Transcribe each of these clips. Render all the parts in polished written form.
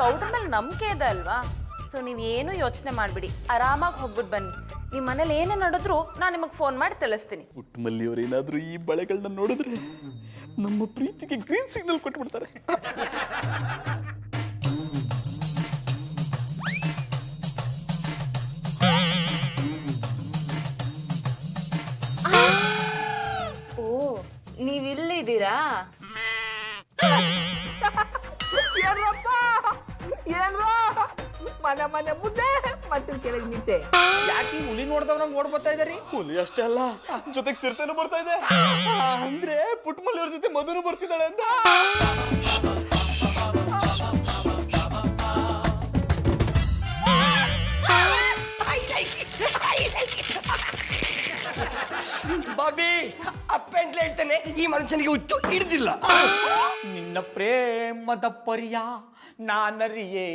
ಗೌಡ್ರ ಮೇಲೆ ನಂಬಿಕೆ ಇದೆ ಅಲ್ವಾ? ಸೊ ನೀವೇನು ಯೋಚನೆ ಮಾಡ್ಬಿಡಿ, ಆರಾಮಾಗಿ ಹೋಗ್ಬಿಟ್ಟು ಬನ್ನಿ. ನಿಮ್ಮ ಮನೇಲಿ ಏನೇ ನಡೆದ್ರು ನಾನು ನಿಮಗೆ ಫೋನ್ ಮಾಡಿ ತಿಳಿಸ್ತೀನಿ. ಪುಟ್ಟಮಲ್ಲಿಯವರು ಏನಾದರೂ ಈ ಬಳೆಗಳನ್ನ ನೋಡಿದ್ರೆ ನಮ್ಮ ಪ್ರೀತಿಗೆ ಗ್ರೀನ್ ಸಿಗ್ನಲ್ ಕೊಟ್ಬಿಡ್ತಾರೆ. ಓ, ನೀವಿಲ್ಲಿದ್ದೀರಾ? ಮನೆ ಮನೆ ಮುದ್ದೆ ಮಂಚದ ಕೆಳಗೆ ನಿಂತೆ ಯಾಕೆ ಹುಲಿ ನೋಡ್ದವ್ ನಮ್ಗೆ ಓಡ್ ಬರ್ತಾ ಇದಾರಿ? ಹುಲಿ ಅಷ್ಟೇ ಅಲ್ಲ, ಜೊತೆಗೆ ಚಿರತೆನೂ ಬರ್ತಾ ಇದೆ. ಅಂದ್ರೆ ಪುಟ್ಟಮಲ್ಲಿಯವ್ರ ಜೊತೆ ಮಧುನು ಬರ್ತಿದ್ದಾಳೆ ಅಂತ. ಬಾಬಿ ಅಪ್ಪೆಂಟ್ಲೆ ಹೇಳ್ತಾನೆ, ಈ ಮನುಷ್ಯನಿಗೆ ಹುಚ್ಚು ಹಿಡಿದಿಲ್ಲ. ನಿನ್ನ ಪ್ರೇಮದ ಪರಿಯ ನಾನರಿಯೇ.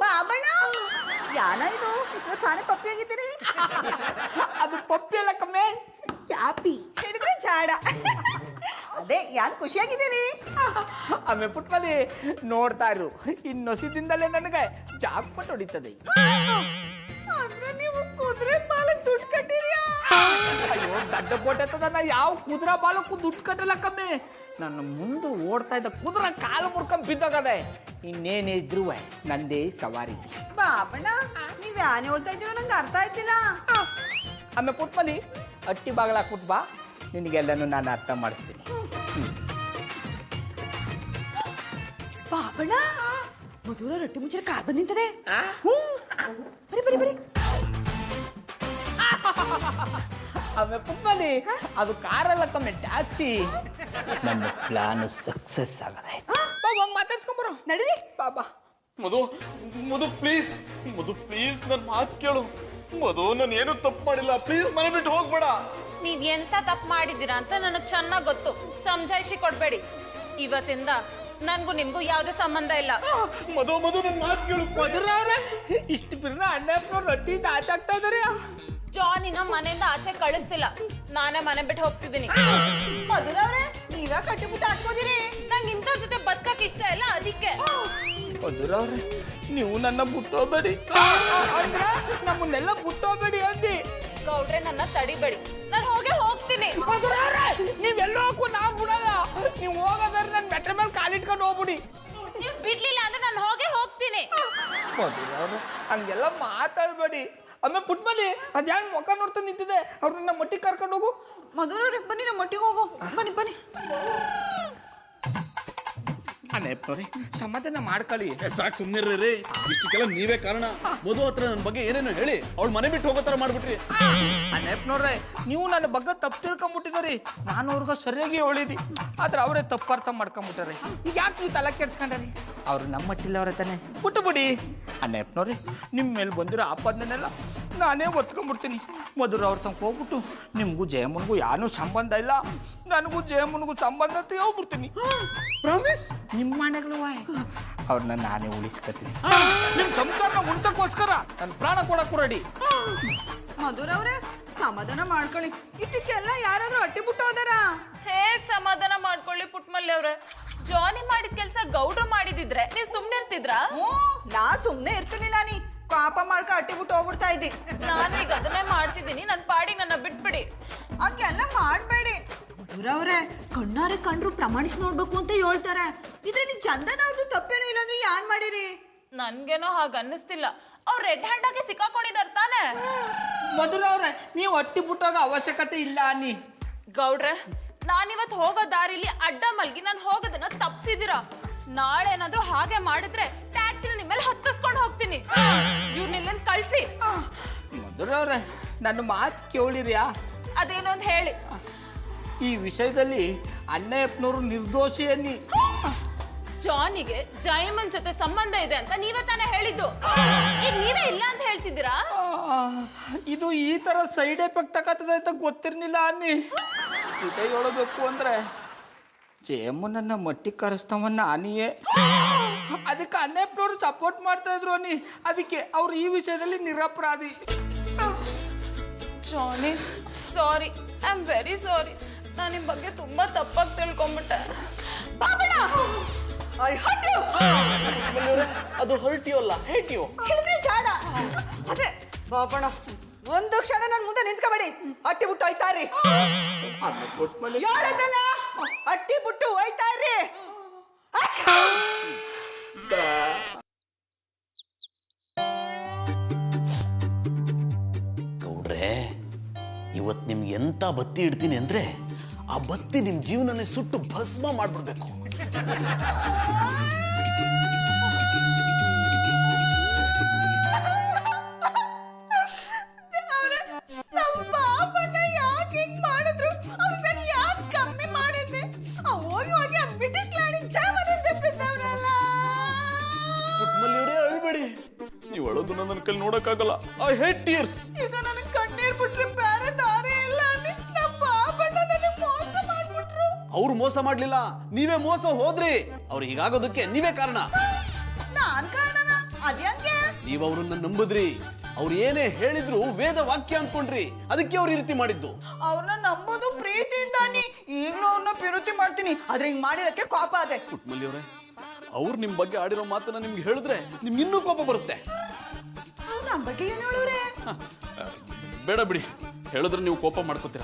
ಬಾಬಣ್ಣ ಯಾನ ಇದು ಸಾನೆ ಪಪ್ಪಿ ಆಗಿದ್ದೀರಿ? ಅದು ಪಪ್ಪಿ ಅಲ್ಲ ಕಮ್ಮೆ, ಯಾಪಿ ಹೇಳಿದ್ರೆ ಜಾಡ. ಅದೇ ಯಾನ್ ಖುಷಿಯಾಗಿದ್ದೀರಿ? ಆಮೇಲೆ ಪುಟ್ಮಲ್ಲಿ ನೋಡ್ತಾ ಇರು, ಇನ್ನೊಸಿದಿಂದಲೇ ನನಗೆ ಜಾಕ್ಪಟ್ ಹೊಡಿತದೆ. ಅಂದ್ರೆ ನೀವು ಕುದುರೆ ಪಾಲಕ್ ದುಡ್ಡು ಕಟ್ಟಿರಿಯಾ? ಅಯ್ಯೋ ದಡ್ಡ ಬೋಟದ ಯಾವ ಕುದುರೆ ಬಾಲಕ್ಕೂ ದುಡ್ಡು ಕಟ್ಟಲ್ಲ ಕಮ್ಮಿ. ನನ್ನ ಮುಂದೆ ಓಡ್ತಾ ಇದ್ದ ಕುದುರೆ ಕಾಲು ಮುರ್ಕೊಂಡ್ ಬಿದ್ದೋಗದೆ. ಇನ್ನೇನೇ ಇದ್ರು ನಂದೇ ಸವಾರಿ. ಬಾಬಣ್ಣ ನೀವ್ ಯಾನೆ ಹೇಳ್ತಾ ಇದ್ದೀರೋ ನಂಗೆ ಅರ್ಥ ಆಯ್ತಿಲ್ಲ. ಆಮೇಲೆ ಪುಟ್ಮಲ್ಲಿ ಅಟ್ಟಿ ಬಾಗಲ ಹಾಕ್ಬಿಟ್ ಬಾ, ನಿನಗೆಲ್ಲನೂ ನಾನು ಅರ್ಥ ಮಾಡಿಸ್ತೀನಿ. ಬಾಬಣ್ಣ ಮಧುರ ರೊಟ್ಟಿ ಮುಂಚೆ ಕಾರ್ ಬಂದ್ ನಿಂತದೆ. ಬರಿ ಬರಿ ಬರಿ. ಆಮೇಲೆ ಪುಟ್ಮಲ್ಲಿ ಅದು ಕಾರಲ್ಲ ಕಮ್ಮಿ, ಟ್ಯಾಕ್ಸಿ. ನನ್ನ ಪ್ಲಾನ್ ಸಕ್ಸಸ್ ಆಗದೆ. ಮಾತಾಡ್ಸ್ಕೊಂಬರೋ ನಡೀರಿ ಬಾಬಾ. ಮಧು ಮಧು ಪ್ಲೀಸ್, ಮಧು ಪ್ಲೀಸ್ ನನ್ನ ಮಾತು ಕೇಳು. ಮಧು ನಾನು ಏನು ತಪ್ಪು ಮಾಡಿಲ್ಲ, ಪ್ಲೀಸ್ ಮನೆ ಬಿಟ್ಟು ಹೋಗ್ಬೇಡ. ನೀವ್ ಎಂತ ತಪ್ಪು ಮಾಡಿದ್ದೀರಾ ಅಂತ ನನಗೆ ಚೆನ್ನಾಗಿ ಗೊತ್ತು. ಸಮಜಾಯಿಷಿ ಕೊಡ್ಬೇಡಿ. ಇವತ್ತಿಂದ ನನ್ಗೂ ನಿಮ್ಗೂ ಯಾವುದೇ ಸಂಬಂಧ ಇಲ್ಲ. ಮಧು ಮಧು ನನ್ನ ಮಾತು ಕೇಳು. ಮಧುರವ್ರೆ ಇಷ್ಟು ಬಿರ್ನ ಅಣ್ಣಪ್ಪನವ್ರು ರೊಟ್ಟಿಯಿಂದ ಆಚಾಗ್ತಾ ಇದಾರೆ. ಜಾನಿನ ಮನೆಯಿಂದ ಆಚೆ ಕಳಿಸ್ತಿಲ್ಲ, ನಾನೇ ಮನೆ ಬಿಟ್ಟು ಹೋಗ್ತಿದ್ದೀನಿ. ಮಧುರವ್ರೆ ನೀವೇ ಕಟ್ಟಿಬಿಟ್ಟು ಹಾಚ್ಕೋದಿರಿ? ನಂಗೆ ಇಂಥ ಜೊತೆ ಬದುಕಕ್ಕೆ ಇಷ್ಟ ಇಲ್ಲ, ಅದಕ್ಕೆ. ಮಧುರವ್ರೆ ನೀವು ನನ್ನ ಬಿಟ್ಟೋಗ್ಬೇಡಿ, ಅಂದ್ರೆ ನಮ್ಮನ್ನೆಲ್ಲ ಬಿಟ್ಟೋಗ್ಬೇಡಿ ಅಂದಿ. ಗೌಡ್ರೆ ನನ್ನ ತಡಿಬೇಡಿ, ನಾನು ಹೋಗ್ತೀನಿ. ನೀವೆಲ್ಲೋ ಹೋಗು, ನಾವು ಬಿಡಲ್ಲ. ನೀವು ಹೋಗೋದಾದ್ರೆ ನನ್ನ ಬೆಟ್ಟ ಮೇಲೆ ಕಾಲಿಟ್ಕೊಂಡು ಹೋಗ್ಬಿಡಿ. ನೀವು ಬಿಡ್ಲಿಲ್ಲ ಅಂದ್ರೆ ನಾನು ಹೋಗ್ತೀನಿ. ಮಧುರವ್ರೆ ಹಂಗೆಲ್ಲ ಮಾತಾಡ್ಬೇಡಿ. ಆಮೇಲೆ ಪುಟ್ಮಲ್ಲಿ ಅದ್ಯಾನ್ ಮುಖ ನೋಡ್ತಾ ನಿಂತಿದೆ, ಅವ್ರನ್ನ ಮಟ್ಟಿಗೆ ಕರ್ಕೊಂಡು ಹೋಗು. ಮಧುರವ್ರೆ ಬನ್ನಿ ನಮ್ಮ ಮಟ್ಟಿಗೆ ಹೋಗು. ಬನ್ನಿ ಬನ್ನಿ. ಅನೇಪ್ನವ್ರೆ ಸಮಾಧಾನ ಮಾಡ್ಕೊಳ್ಳಿ. ಸಾಕು ಸುಮ್ಮನಿರ್ರಿ, ಇಷ್ಟಕ್ಕೆಲ್ಲ ನೀವೇ ಕಾರಣ. ಮಧು ಹತ್ರ ನನ್ನ ಬಗ್ಗೆ ಏನೇನೋ ಹೇಳಿ ಅವಳು ಮನೆ ಬಿಟ್ಟು ಹೋಗೋ ತರ ಮಾಡ್ಬಿಟ್ರಿ. ಅನೇಪ್ನವ್ರೆ ನೀವು ನನ್ನ ಬಗ್ಗೆ ತಪ್ಪು ತಿಳ್ಕೊಂಬಿಟ್ಟಿದ್ದೀರಿ. ನಾನು ಅವ್ರಿಗೆ ಸರಿಯಾಗಿ ಹೇಳಿದಿ, ಆದ್ರೆ ಅವರೇ ತಪ್ಪು ಅರ್ಥ ಮಾಡ್ಕೊಂಬಿಟ್ಟಾರೆ. ಈಗ ಯಾಕೆ ನೀವು ತಲೆ ಕೆಡ್ಸ್ಕೊಂಡ್ರಿ? ಅವ್ರು ನಮ್ಮ ಮಟ್ಟಿಲ್ಲ ಅವ್ರ ತಾನೆ, ಬಿಟ್ಟು ಬಿಡಿ. ಅನೇಪ್ನವ್ರೆ ನಿಮ್ಮ ಮೇಲೆ ಬಂದಿರೋ ಆಪಾದನೆಲ್ಲ ನಾನೇ ಒತ್ಕೊಂಡ್ಬಿಡ್ತೀನಿ. ಮಧುರ ಅವ್ರ ತನಕ ಹೋಗ್ಬಿಟ್ಟು ನಿಮಗೂ ಜಯಮ್ಮನಿಗೂ ಯಾನೂ ಸಂಬಂಧ ಇಲ್ಲ, ನನಗೂ ಜಯಮ್ಮನಿಗೂ ಸಂಬಂಧ ಅಂತ ಹೋಗ್ಬಿಡ್ತೀನಿ. ಪ್ರಾಮಿಸ್? ನಿಮ್ಮ ಮನೆಗಳು ಅವ್ರನ್ನ ನಾನೇ ಉಳಿಸ್ಕೊತೀನಿ. ನಿಮ್ಮ ಸಂಸಾರನ ಉಳಿಸೋಕ್ಕೋಸ್ಕರ ನನ್ನ ಪ್ರಾಣ ಕೊಡಕ್ಕೂ ರೆಡಿ. ಮಧುರವ್ರೆ ಸಮಾಧಾನ ಮಾಡ್ಕೊಳ್ಳಿ. ಇಷ್ಟಕ್ಕೆಲ್ಲ ಯಾರಾದ್ರೂ ಅಟ್ಟಿ ಬಿಟ್ಟು ಹೋದಾರ? ಹೇಗ್ ಸಮಾಧಾನ ಮಾಡ್ಕೊಳ್ಳಿ ಪುಟ್ಮಲ್ಲಿ ಅವ್ರೆ? ಜಾನಿ ಮಾಡಿದ ಕೆಲಸ ಗೌಡ್ರು ಮಾಡಿದಿದ್ರೆ ನೀವು ಸುಮ್ನೆ ಇರ್ತಿದ್ರಾ? ನಾ ಸುಮ್ನೆ ಇರ್ತೀನಿ. ನಾನಿ ಪಾಪ ಮಾಡ್ಕ ಅಟ್ಟಿ ಬಿಟ್ಟು ಹೋಗ್ಬಿಡ್ತಾ ಇದ್ದಿ. ನಾನು ಈಗ ಅದನ್ನೇ ಮಾಡ್ತಿದ್ದೀನಿ. ನನ್ನ ಪಾಡಿಗೆ ನನ್ನ ಬಿಟ್ಬಿಡಿ. ಹಂಗೆಲ್ಲ ಮಾಡ್ಬೇಡಿ. ಮಧುರವ್ರೆ ಕಣ್ಣಾರೆ ಕಂಡ್ರು ಪ್ರಮಾಣಿಸಿ ನೋಡ್ಬೇಕು ಅಂತ ಹೇಳ್ತಾರೆ. ಇದ್ರಲ್ಲಿ ಚಂದನ ಅವ್ರದ್ದು ತಪ್ಪೇನೂ ಇಲ್ಲಾಂದ್ರೆ ಯಾನ್ ಮಾಡಿರಿ? ನನ್ಗೇನೋ ಹಾಗ ಅನ್ನಿಸ್ತಿಲ್ಲ. ಅವ್ರು ರೆಡ್ ಹ್ಯಾಂಡ್ ಆಗಿ ಸಿಕ್ಕಾಕೊಂಡಿದಾರ ತಾನೆ? ಮಧುರ ಅವ್ರೆ ನೀವು ಅಟ್ಟಿ ಬಿಟ್ಟೋಗ ಅವಶ್ಯಕತೆ ಇಲ್ಲ ಅನ್ನಿ. ಗೌಡ್ರೆ ನಾನಿವತ್ತು ಹೋಗೋ ದಾರಿಲಿ ಅಡ್ಡ ಮಲ್ಗಿ ನಾನು ಹೋಗೋದನ್ನ ತಪ್ಸಿದಿರ. ನಾಳೆ ಏನಾದ್ರೂ ಹಾಗೆ ಮಾಡಿದ್ರೆ ಟ್ಯಾಕ್ಸಿನ ನಿಮ್ಮ ಮೇಲೆ ಹತ್ತಿಸ್ಕೊಂಡು ಹೋಗ್ತೀನಿ. ಇವ್ರನ್ನೆಲ್ಲ ಕಳ್ಸಿ. ಮಧುರ ಅವ್ರೆ ನನ್ನ ಮಾತು ಕೇಳಿರ್ಯಾ? ಅದೇನೋ ಅಂತ ಹೇಳಿ. ಈ ವಿಷಯದಲ್ಲಿ ಅಣ್ಣಯ್ಯಪ್ಪನವರು ನಿರ್ದೋಷಿ ಅನ್ನಿ. ಜಾನಿಗೆ ಜಯಮನ್ ಜೊತೆ ಸಂಬಂಧ ಇದೆ ಅಂತ ನೀವೇ ತಾನೇ ಹೇಳಿದ್ದು. ಈಗ ನೀವೇ ಇಲ್ಲ ಅಂತ ಹೇಳ್ತಿದ್ದೀರಾ? ಇದು ಈ ತರ ಸೈಡ್ ಎಫೆಕ್ಟ್ ಆಗತ್ತದೆ ಅಂತ ಗೊತ್ತಿರ್ಲಿಲ್ಲ ಅನ್ನಿ. ಇದೇ ಹೇಳಬೇಕು ಅಂದ್ರೆ ಜಯಮ್ಮನನ್ನ ಮಟ್ಟಿ ಕರೆಸ್ತವನ್ನ ಅನಿಯೇ, ಅದಕ್ಕೆ ಅಣ್ಣಪ್ಪನವರು ಸಪೋರ್ಟ್ ಮಾಡ್ತಾ ಇದ್ರು ಅನ್ನಿ. ಅದಕ್ಕೆ ಅವ್ರು ಈ ವಿಷಯದಲ್ಲಿ ನಿರಪರಾಧಿ. ಜಾನಿ sorry, I am very sorry. ನಾನು ನಿಮ್ಮ ಬಗ್ಗೆ ತುಂಬಾ ತಪ್ಪಾಗಿ ತಿಳ್ಕೊಂಡ್ಬಿಟ್ಟೆ. I hurt you. ಅದು ಹರ್ಟ್ ಯು ಅಲ್ಲ, ಹೇಟ್ ಯು. ಹೇಳಿದ್ರೆ ಜಾಡ. ಅದೇ ಬಾಬಣ್ಣ, ಒಂದು ಕ್ಷಣ ನನ್ನ ಮುಂದೆ ನಿಂತ್ಕೋಬೇಡಿ. ಅಟ್ಟಿ ಬಿಟ್ಟು ಹೋಯ್ತಾರಿ. ಯಾರದಲ್ಲ ಅಟ್ಟಿ ಬಿಟ್ಟು ಹೋಯ್ತಾರಿ. ಗೌಡ್ರೆ, ಇವತ್ತು ನಿಮ್ಗೆ ಎಂತ ಬತ್ತಿ ಇಡ್ತೀನಿ ಅಂದ್ರೆ ಆ ಬತ್ತಿ ನಿಮ್ ಜೀವನನೇ ಸುಟ್ಟು ಭಸ್ಮ ಮಾಡ್ಬಿಡ್ಬೇಕು. ನೀವು ಅಳೋದು ನನ್ನ ಕೈಲಿ ನೋಡಕ್ಕಾಗಲ್ಲ. I hate tears. ಈಗ ನನಗೆ ಕಣ್ಣೀರ್ ಬಿಟ್ರೆ ಬೇರೆ ದಾರಿ ಇಲ್ಲ. ನಮ್ಮ ಬಾಬಣ್ಣ ನನಗೆ ಮೋಸ ಮಾಡ್ಬಿಟ್ರು. ಅವ್ರು ಮೋಸ ಮಾಡ್ಲಿಲ್ಲ, ನೀವೇ ಮೋಸ ಹೋದ್ರಿ. ಅವ್ರು ಹೀಗಾಗೋದಕ್ಕೆ ನೀವೇ ಕಾರಣ. ನಾನ್ ಕಾರಣನ? ಅದ್ಯಾಂಗೆ? ನೀವು ಅವ್ರನ್ನ ನಂಬುದ್ರಿ. ಅವ್ರು ಏನೇ ಹೇಳಿದ್ರು ವೇದ ವಾಕ್ಯ ಅಂದ್ಕೊಂಡ್ರಿ, ಅದಕ್ಕೆ ಅವ್ರು ಈ ರೀತಿ ಮಾಡಿದ್ದು. ಅವ್ರನ್ನ ನಂಬೋದು ಪ್ರೀತಿಯಿಂದಾನಿ. ಈಗ್ಲೂ ಅವ್ರನ್ನ ಪ್ರೀತಿ ಮಾಡ್ತೀನಿ, ಆದ್ರೆ ಹಿಂಗ್ ಮಾಡಿದಕ್ಕೆ ಕೋಪ ಅದೇ. ಪುಟ್ಮಲ್ಲಿ ಅವರೇ, ಅವ್ರು ನಿಮ್ ಬಗ್ಗೆ ಆಡಿರೋ ಮಾತನ್ನ ನಿಮ್ಗೆ ಹೇಳಿದ್ರೆ ನಿಮ್ಗೆ ಇನ್ನೂ ಕೋಪ ಬರುತ್ತೆ. ನಮ್ ಬಗ್ಗೆ ಏನ್ ಹೇಳೋರೆ? ಬೇಡ ಬಿಡಿ, ಹೇಳಿದ್ರೆ ನೀವು ಕೋಪ ಮಾಡ್ಕೋತೀರ.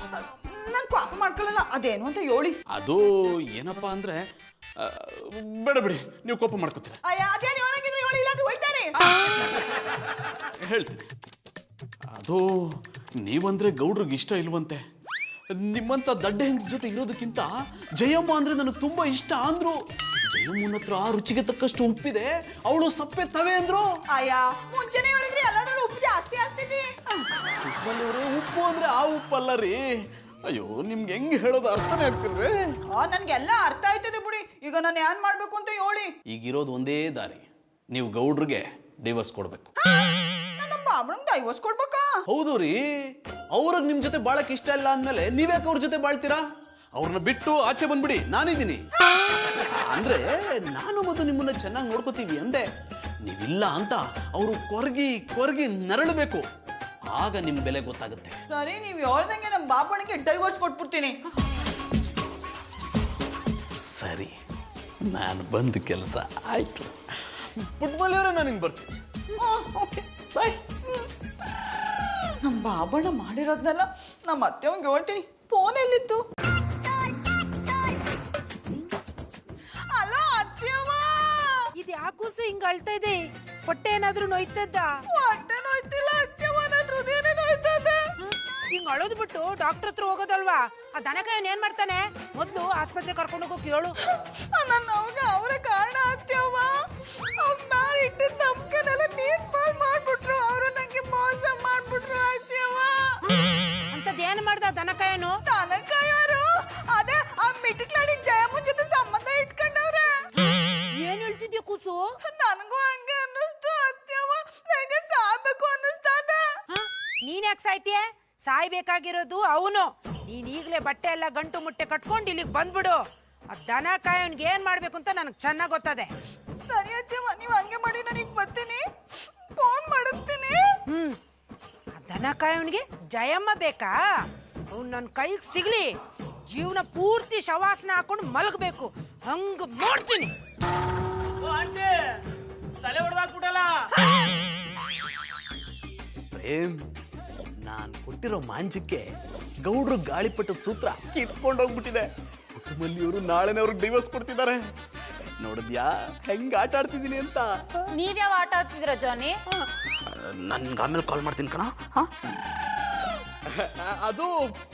ನಾನ್ ಕೋಪ ಮಾಡ್ಕೊಳ್ಳಲ್ಲ. ಅದೇನು ಅಂತ ಹೇಳಿ. ಅದು ಏನಪ್ಪಾ ಅಂದ್ರೆ, ಬೇಡ ಬಿಡಿ, ನೀವು ಕೋಪ ಮಾಡ್ಕೋತೀರ. ಅದೇನು ಹೇಳಂಗಿದ್ರೆ ಹೇಳಿ, ಇಲ್ಲಾಂದ್ರೆ ಹೋಯ್ತಾರೆ. ಹೇಳ್ತೀನಿ. ಅದು ನೀವಂದ್ರೆ ಗೌಡ್ರಿಗೆ ಇಷ್ಟ ಇಲ್ವಂತೆ. ನಿಮ್ಮಂತ ದಡ್ಡ ಹೆಂಗ್ಸ್ ಜೊತೆ ಇರೋದಕ್ಕಿಂತ ಜಯಮ್ಮ ಅಂದ್ರೆ ನನಗೆ ತುಂಬಾ ಇಷ್ಟ ಅಂದ್ರು. ಜಯಮ್ಮನ ಹತ್ರ ರುಚಿಗೆ ತಕ್ಕಷ್ಟು ಉಪ್ಪಿದೆ, ಅವಳು ಸಪ್ಪೆ ತವೆ ಅಂದ್ರು. ಮುಂಚೆನೆ ಹೇಳಿದ್ರೆ ಎಲ್ಲಾದ್ರೂ ಉಪ್ಪು ಜಾಸ್ತಿ ಆಗ್ತಿದೆ. ಉಪ್ಪು ಅಂದ್ರೆ ಆ ಉಪ್ಪಲ್ಲ ರೀ. ಅಯ್ಯೋ, ನಿಮ್ಗೆ ಹೆಂಗ್ ಹೇಳೋದು ಅರ್ಥನೇ ಆಗ್ತಿಲ್ವೇ? ನನ್ಗೆಲ್ಲ ಅರ್ಥ ಆಯ್ತದೆ ಬಿಡಿ. ಈಗ ನಾನು ಏನ್ ಮಾಡ್ಬೇಕು ಅಂತ ಹೇಳಿ. ಈಗಿರೋದು ಒಂದೇ ದಾರಿ, ನೀವು ಗೌಡ್ರಿಗೆ ಡಿವೋರ್ಸ್ ಕೊಡ್ಬೇಕು. ನಮ್ಮ ಬಾಬಣ್ಣಂಗೆ ಡೈವೋರ್ಸ್ ಕೊಡ್ಬೇಕಾ? ಹೌದು ರೀ. ಅವ್ರಿಗೆ ನಿಮ್ ಜೊತೆ ಬಾಳಕ್ ಇಷ್ಟ ಇಲ್ಲ ಅಂದ್ಮೇಲೆ ನೀವ್ಯಾಕೆ ಅವ್ರ ಜೊತೆ ಬಾಳ್ತೀರಾ? ಅವ್ರನ್ನ ಬಿಟ್ಟು ಆಚೆ ಬಂದ್ಬಿಡಿ, ನಾನಿದ್ದೀನಿ. ಅಂದ್ರೆ ನಾನು ಮತ್ತು ನಿಮ್ಮನ್ನ ಚೆನ್ನಾಗಿ ನೋಡ್ಕೋತೀವಿ ಅಂದೆ. ನೀವಿಲ್ಲ ಅಂತ ಅವರು ಕೊರ್ಗಿ ನರಳಬೇಕು. ಆಗ ನಿಮ್ ಬೆಲೆ ಗೊತ್ತಾಗುತ್ತೆ. ಸರಿ, ನೀವು ಹೇಳ್ದಂಗೆ ನಮ್ಮ ಬಾಬಣ್ಣಗೆ ಡೈವೋರ್ಸ್ ಕೊಟ್ಬಿಡ್ತೀನಿ. ಸರಿ, ನಾನು ಬಂದ ಕೆಲಸ ಆಯ್ತು. ಪುಟ್ಮಲ್ಲಿ ಅವರೇ, ನಾನು ಹಿಂಗೆ ಬರ್ತೀನಿ. ಓಕೆ, ಬಾಯ್. ನಮ್ಮ ಬಾಬಣ್ಣ ಮಾಡಿರೋದ್ನೆಲ್ಲ ನಮ್ಮ ಅತ್ತೆಯವ್ಗೆ ಹೇಳ್ತೀನಿ. ಫೋನ್ ಎಲ್ಲಿತ್ತು? ಹಲೋ ಅತ್ತೆಯವ್ವ. ಇದು ಯಾಕೂಸು ಹಿಂಗ ಅಳ್ತಾ ಇದೆ? ಹೊಟ್ಟೆ ಏನಾದ್ರೂ ನೋಯ್ತದ್ದ? ಹೊಟ್ಟೆ ನೋಯ್ತಿಲ್ಲ ಅತ್ತೆಯವ್ವ, ನನ್ನ ಹೃದಯನೇ ನೋಯ್ತದೆ. ಹಿಂಗ ಅಳೋದು ಬಿಟ್ಟು ಡಾಕ್ಟರ್ ಹತ್ರ ಹೋಗೋದಲ್ವಾ? ಆ ದನಕಾಯನ್ ಏನ್ ಮಾಡ್ತಾನೆ? ಮೊದ್ಲು ಆಸ್ಪತ್ರೆ ಕರ್ಕೊಂಡು ಹೋಗೋಕೆ ಹೇಳು. ನನ್ನ ಅವ್ಗ ಅವರ ಕಾರಣ ಅತ್ತೆಯವ್ವ. ಅವ್ರ ಮ್ಯಾಲ ಇಟ್ಟಿದ್ದ ನಂಬಿಕೆನೆಲ್ಲ ನೀರ್ ಪಾಲ್ ಮಾಡ್ಬಿಟ್ರು. ಅವರು ನಂಗೆ ಮೋಸ ಮಾಡ್ಬಿಟ್ರು ಅತ್ತೆಯವ್ವ. ಅಂತದ್ ಏನ್ ಮಾಡ್ದ ದನಕಾಯನು? ದನಕಾಯರು ಅದೇ ಆ ಮಿಟಿಕ್ಲಾಡಿ ಜಯಮ್ಮನ್ ಜೊತೆ ಸಂಬಂಧ ಇಟ್ಕೊಂಡವ್ರೆ. ಏನ್ ಹೇಳ್ತಿದ್ಯ ಕೂಸು? ನನಗೂ ಹಂಗೆ ಅನ್ನಿಸ್ತು ಅತ್ತೆಯವ್ವ. ನನಗೆ ಸಾಯ್ಬೇಕು ಅನ್ನಿಸ್ತದ. ನೀನ್ ಯಾಕೆ ಸಾಯ್ತೀಯ? ಸಾಯ್ಬೇಕಾಗಿರೋದು ಅವನು. ನೀನ್ ಈಗ್ಲೇ ಬಟ್ಟೆ ಎಲ್ಲ ಗಂಟು ಮುಟ್ಟೆ ಕಟ್ಕೊಂಡು ಇಲ್ಲಿಗೆ ಬಂದ್ಬಿಡು. ಆ ದನ ಕಾಯೋನ್ಗೆ ಏನ್ ಮಾಡ್ಬೇಕು ಅಂತ ನನಗೆ ಚೆನ್ನಾಗ್ ಗೊತ್ತದೆ. ಸರಿ ಅತ್ತೆಯವ್ವ, ನೀವು ಹಂಗೆ ಮಾಡಿ, ನನಗೆ ಬರ್ತೀನಿ, ಫೋನ್ ಮಾಡುತ್ತೀನಿ. ಆ ದನ ಕಾಯೋನ್ಗೆ ಜಯಮ್ಮ ಬೇಕಾ? ಅವ್ನು ನನ್ನ ಕೈಗೆ ಸಿಗ್ಲಿ, ಜೀವನ ಪೂರ್ತಿ ಶವಾಸನ ಹಾಕೊಂಡು ಮಲಗಬೇಕು. ಹಂಗ ಮಾಡ್ತೀನಿ. ತಲೆ ಹೊಡೆದಾಕ್ಬಿಟ್ಟಲ್ಲ. ಪ್ರೇಮ್, ನಾನು ಕೊಟ್ಟಿರೋ ಮಾಂಜಕ್ಕೆ ಗೌಡ್ರು ಗಾಳಿಪಟ್ಟದ ಸೂತ್ರ ಕಿತ್ಕೊಂಡೋಗ್ಬಿಟ್ಟಿದೆ. ಕುಟುಂಬಲ್ಲಿಯವರು ನಾಳೆನೇ ಅವ್ರಿಗೆ ಡಿವೋರ್ಸ್ ಕೊಡ್ತಿದ್ದಾರೆ. ನೋಡಿದ್ಯಾ ಹೆಂಗ್ ಆಟ ಆಡ್ತಿದ್ದೀನಿ ಅಂತ? ನೀವ್ಯಾವ ಆಟ ಆಡ್ತಿದ್ದೀರಾ ಜಾನಿ? ನನ್ಗೆ ಆಮೇಲೆ ಕಾಲ್ ಮಾಡ್ತೀನಿ ಕಣ. ಅದು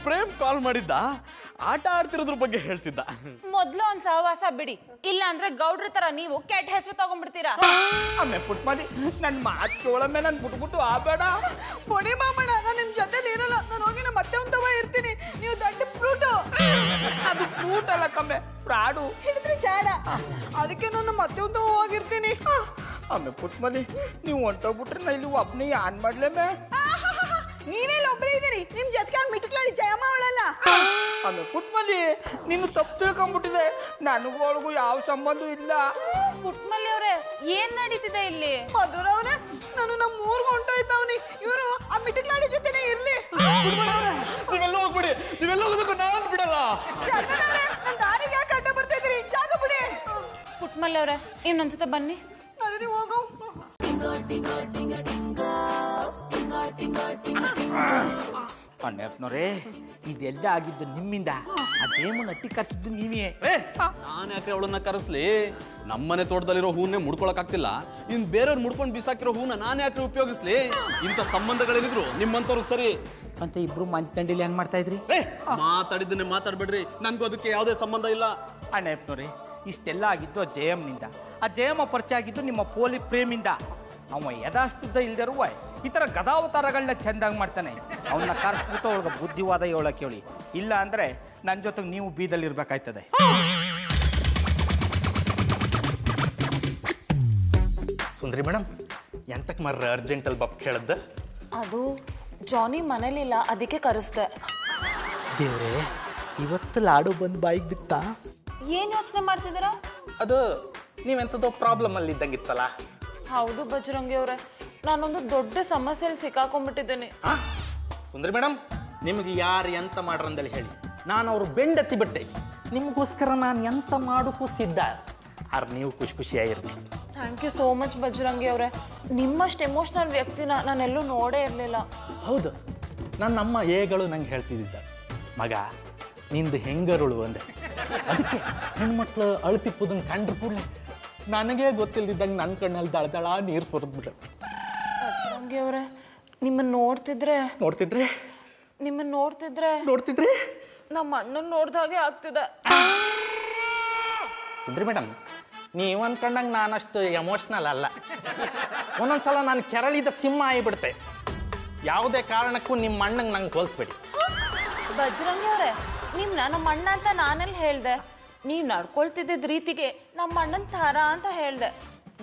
ಪ್ರೇಮ್ ಕಾಲ್ ಮಾಡಿದ್ದ, ಆಟ ಆಡ್ತಿರೋದ್ರ ಬಗ್ಗೆ ಹೇಳ್ತಿದ್ದ. ಮೊದ್ಲು ಒಂದ್ ಸಹವಾಸ ಬಿಡಿ, ಇಲ್ಲ ಅಂದ್ರೆ ಗೌಡ್ರ ತರ ನೀವು ಕೆಟ್ಟ ಹೆಸರು ತಗೊಂಡ್ಬಿಡ್ತೀರಾ. ಆಮೇಲೆ ಪುಟ್ಮದಿ, ನನ್ನ ಮಾತು ಕೇಳಮ್ಮೆ, ನಾನು ಬಿಟ್ಬಿಟ್ಟು ಆಬೇಡ. ಪುಡಿ ಬಾಬಣ್ಣ, ನಾನು ನಿಮ್ ಜೊತೆಲಿ ಇರಲ್ಲ. ನಾನು ಹೋಗಿ ನಮ್ಮ ಮತ್ತೆ ಒಂದ್ ತವ ಇರ್ತೀನಿ. ನೀವು ದೊಡ್ಡ ಫ್ರೂಟು. ಅದು ಫ್ರೂಟ್ ಅಲ್ಲ ಕಮ್ಮೆ, ಪ್ರಾಡು. ಹೇಳಿದ್ರೆ ಜಾಡ. ಅದಕ್ಕೆ ನಾನು ಮತ್ತೆ ಒಂದ್ ತವ ಹೋಗಿರ್ತೀನಿ. ಆಮೇಲೆ ಪುಟ್ಮದಿ, ನೀವು ಹೊಂಟೋಗ್ಬಿಟ್ರೆ ನಾ ಇಲ್ಲಿ ಒಬ್ಬನೇ ಆನ್ ಮಾಡ್ಲೇಮೆ. ನೀವೆಲ್ಲ ಒಬ್ಬರೇ ಇದ್ದೀರಿ, ನಿಮ್ ಜೊತೆಗೆ ಅವ್ರು ಮಿಟ್ಕ್ಲಾಡಿ ಜಯಮ್ಮ ಅವಳಲ್ಲ. ಆಮೇಲೆ ಪುಟ್ಮದಿ, ನೀನು ತಪ್ಪು ತಿಳ್ಕೊಂಡ್ಬಿಟ್ಟಿದೆ. ನನಗೂ ಅವಳಿಗೂ ಯಾವ ಸಂಬಂಧ ಇಲ್ಲ. ಪುಟ್ಮಲ್ಲಿ ಅವ್ರೆ, ಏನ್ ನಡೀತಿದೆ ಇಲ್ಲಿ? ಮಧುರ ಅವ್ರೆ, ನಾನು ನಮ್ಮ ಊರ್ಗೆ ಹೊಂಟೋಯ್ತವ್ನಿ. ಇವರು ಆ ಮಿಟ್ಕ್ಲಾಡಿ ಜೊತೆನೇ ಇರ್ಲಿ. ನೀವೆಲ್ಲ ಹೋಗ್ಬಿಡಿ, ನೀವೆಲ್ಲ ಹೋಗೋದಕ್ಕೂ ನಾನು ಬಿಡಲ್ಲ. ಚಂದನ ಅವ್ರೆ, ನನ್ನ ದಾರಿಗೆ ಯಾಕೆ ಅಡ್ಡ ಬರ್ತಾ ಇದ್ದೀರಿ? ಜಾಗ ಬಿಡಿ. ಪುಟ್ಮಲ್ಲಿ ಅವ್ರೆ ನೀವು ನನ್ನ ಜೊತೆ ಬನ್ನಿ. ನಡೀರಿ ಹೋಗು. ಅಣ್ಣಪ್ಪನವ್ರೆ ಇದೆಲ್ಲ ಆಗಿದ್ದು ನಿಮ್ಮಿಂದ. ಆ ಜಯಮ್ಮನ ಅಟ್ಟಿ ಕರ್ಸಿದ್ದು ನೀವೇ. ನಾನು ಯಾಕೆ ಅವಳನ್ನ ಕರೆಸ್ಲಿ? ನಮ್ಮನೆ ತೋಟದಲ್ಲಿರೋ ಹೂವನ್ನೇ ಮುಡ್ಕೊಳಕ್ ಆಗ್ತಿಲ್ಲ, ಇನ್ ಬೇರೆಯವ್ರು ಮುಡ್ಕೊಂಡು ಬಿಸಾಕಿರೋ ಹೂನ ನಾನು ಯಾಕೆ ಉಪಯೋಗಿಸ್ಲಿ? ಇಂಥ ಸಂಬಂಧಗಳೇನಿದ್ರು ನಿಮ್ಮಂತವ್ರಿಗೆ ಸರಿ ಅಂತ ಇಬ್ರು ಮಂಚಂಡಿಲಿ ಏನ್ ಮಾಡ್ತಾ ಇದ್ರಿ? ಮಾತಾಡಿದ್ದನ್ನೇ ಮಾತಾಡ್ಬೇಡ್ರಿ, ನನ್ಗೂ ಅದಕ್ಕೆ ಯಾವುದೇ ಸಂಬಂಧ ಇಲ್ಲ. ಅಣ್ಣಪ್ಪನವ್ರೆ ಇಷ್ಟೆಲ್ಲ ಆಗಿದ್ದು ಆ ಜಯಮ್ಮನಿಂದ. ಆ ಜಯಮ್ಮ ಪರಿಚಯ ಆಗಿದ್ದು ನಿಮ್ಮ ಪೋಲಿ ಪ್ರೇಮಿಂದ. ಅವ ಯದಾಷ್ಟುದ್ದ ಇಲ್ದಿರುವ ಈ ಥರ ಗದಾವತಾರಗಳನ್ನ ಚೆಂದಾಗಿ ಮಾಡ್ತಾನೆ. ಅವನ್ನ ಕರ್ಸ್ಬಿಟ್ಟು ಅವಳಿಗೆ ಬುದ್ಧಿವಾದ ಹೇಳಕ್ಕೆ ಹೇಳಿ, ಇಲ್ಲ ಅಂದ್ರೆ ನನ್ನ ಜೊತೆಗೆ ನೀವು ಬೀದಲ್ಲಿ ಇರ್ಬೇಕಾಯ್ತದೆ. ಸುಂದ್ರಿ ಮೇಡಮ್, ಎಂತಕ್ಕೆ ಮರ್ರ ಅರ್ಜೆಂಟಲ್ಲಿ ಬಪ್ ಕೇಳದ್ದ? ಅದು ಜಾನಿ ಮನೇಲಿಲ್ಲ, ಅದಕ್ಕೆ ಕರೆಸ್ದೆ. ದೇವ್ರೆ, ಇವತ್ತು ಲಾಡು ಬಂದು ಬಾಯಿಗೆ ಬಿತ್ತಾ? ಏನ್ ಯೋಚನೆ ಮಾಡ್ತಿದ್ದೀರಾ? ಅದು ನೀವೆಂಥದೋ ಪ್ರಾಬ್ಲಮ್ ಅಲ್ಲಿ ಇದ್ದಂಗಿತ್ತಲ್ಲ. ಹೌದು ಬಜರಂಗಿ ಅವ್ರೆ, ನಾನೊಂದು ದೊಡ್ಡ ಸಮಸ್ಯೆಯಲ್ಲಿ ಸಿಕ್ಕಾಕೊಂಡ್ಬಿಟ್ಟಿದ್ದೀನಿ. ಸುಂದ್ರಿ ಮೇಡಮ್, ನಿಮಗೆ ಯಾರು ಎಂತ ಮಾಡ್ರಂದಲ್ಲಿ ಹೇಳಿ, ನಾನು ಅವ್ರು ಬೆಂಡತ್ತಿ ಬಿಟ್ಟೆ. ನಿಮಗೋಸ್ಕರ ನಾನು ಎಂತ ಮಾಡೋಕ್ಕೂ ಸಿದ್ಧ. ಆದ್ರೆ ನೀವು ಖುಷಿ ಖುಷಿಯಾಗಿರ್ಲಿ. Thank you so much Bajrangi ಅವರೇ. ನಿಮ್ಮಷ್ಟು ಎಮೋಷ್ನಲ್ ವ್ಯಕ್ತಿನ ನಾನೆಲ್ಲೂ ನೋಡೇ ಇರಲಿಲ್ಲ. ಹೌದು, ನಮ್ಮ ಏಗಳು ನಂಗೆ ಹೇಳ್ತಿದ್ದ, ಮಗ ನಿಂದು ಹೆಂಗರುಳು ಅಂದೆ. ಅದಕ್ಕೆ ಹೆಣ್ಮಕ್ಳು ಅಳ್ತಿಪ್ಪುದನ್ನು ಕಂಡ್ರು ಕೂಡಲೇ ನನಗೇ ಗೊತ್ತಿಲ್ದಿದ್ದಂಗೆ ನನ್ನ ಕಣ್ಣಲ್ಲಿ ದಳದಳ ನೀರು ಸುರಿದ್ಬಿಟ್ಟು. ಬಜರಂಗಿ ಅವರೇ, ನಿಮ್ಮನ್ನ ನೋಡ್ತಿದ್ರೆ ನಮ್ಮ ಅಣ್ಣನ ನೋಡ್ದಾಗೆ ಆಗ್ತಿದೆ. ಸುಂದ್ರಿ ಮೇಡಮ್, ನೀವು ಅನ್ಕೊಂಡಂಗೆ ನಾನಷ್ಟು ಎಮೋಷ್ನಲ್ ಅಲ್ಲ. ಒಂದೊಂದ್ಸಲ ನಾನು ಕೆರಳಿದ ಸಿಂಹ ಆಗಿಬಿಡ್ತೆ. ಯಾವುದೇ ಕಾರಣಕ್ಕೂ ನಿಮ್ಮ ಅಣ್ಣಂಗೆ ನಂಗೆ ಹೋಲಿಸ್ಬೇಡಿ. ಬಜರಂಗಿ ಅವರೇ, ನಿಮ್ನ ನಮ್ಮ ಅಣ್ಣ ಅಂತ ನಾನೆಲ್ಲಿ ಹೇಳ್ದೆ? ನೀವು ನಡ್ಕೊಳ್ತಿದ್ದ ರೀತಿಗೆ ನಮ್ಮ ಅಣ್ಣನ ಥರ ಅಂತ ಹೇಳ್ದೆ.